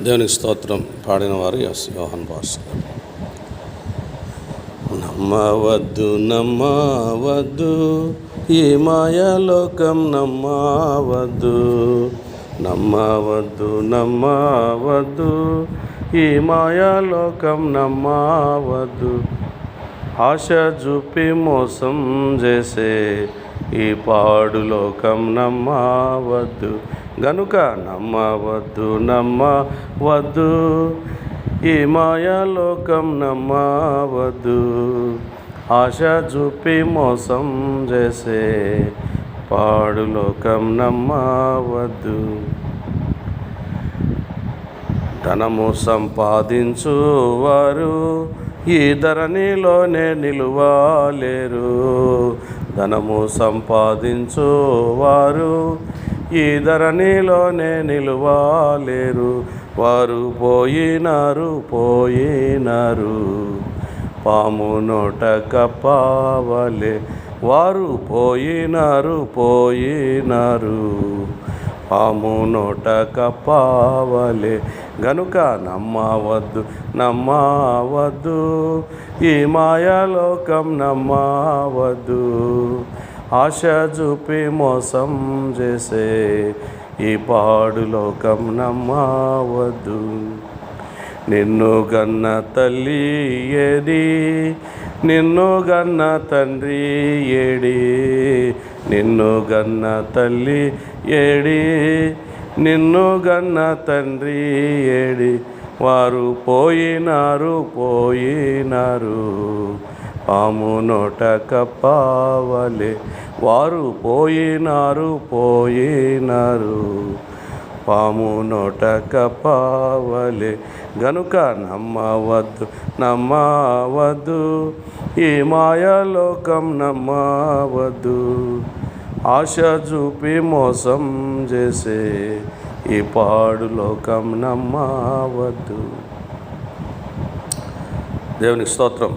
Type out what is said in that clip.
దేవునికి స్తోత్రం. పాడిన వారు యోహాన్ పాస్టర్. నమ్మవద్దు నమ్మవద్దు ఈ మాయాలోకం నమ్మవద్దు, నమ్మవద్దు నమ్మవద్దు ఈ మాయాలోకం నమ్మవద్దు. ఆశ చూపి మోసం చేసే ఈ పాడు లోకం నమ్మవద్దు, గనుక నమ్మవద్దు నమ్మవద్దు ఈ మాయాలోకం నమ్మవద్దు. ఆశ చూపి మోసం చేసే పాడు లోకం నమ్మవద్దు. ధనము సంపాదించు వారు ఈ ధరణిలోనే నిలువలేరు, ధనము సంపాదించు వారు ఈ ధరణిలోనే నిలువలేరు. వారు పోయినారు పాము నోట కప్పవలె, వారు పోయినారు పాము నోట కప్పవలె. గనుక నమ్మవద్దు ఈ మాయాలోకం నమ్మవద్దు. ఆశ చూపి మోసం చేసే ఈ పాడు లోకం నమ్మవద్దు. నిన్ను గన్న తల్లి ఏడి, నిన్ను గన్న తండ్రి ఏడి, నిన్ను గన్న తల్లి ఏడి, నిన్ను గన్న తండ్రి ఏడి. వారు పోయినారు పాము నోట కప్పవలె, వారు పోయినారు పాము నోట కప్పవలె. గనుక నమ్మవద్దు ఈ మాయాలోకం నమ్మవద్దు. ఆశ చూపి మోసం చేసే ఈ పాడు లోకం నమ్మవద్దు. దేవునికి స్తోత్రం.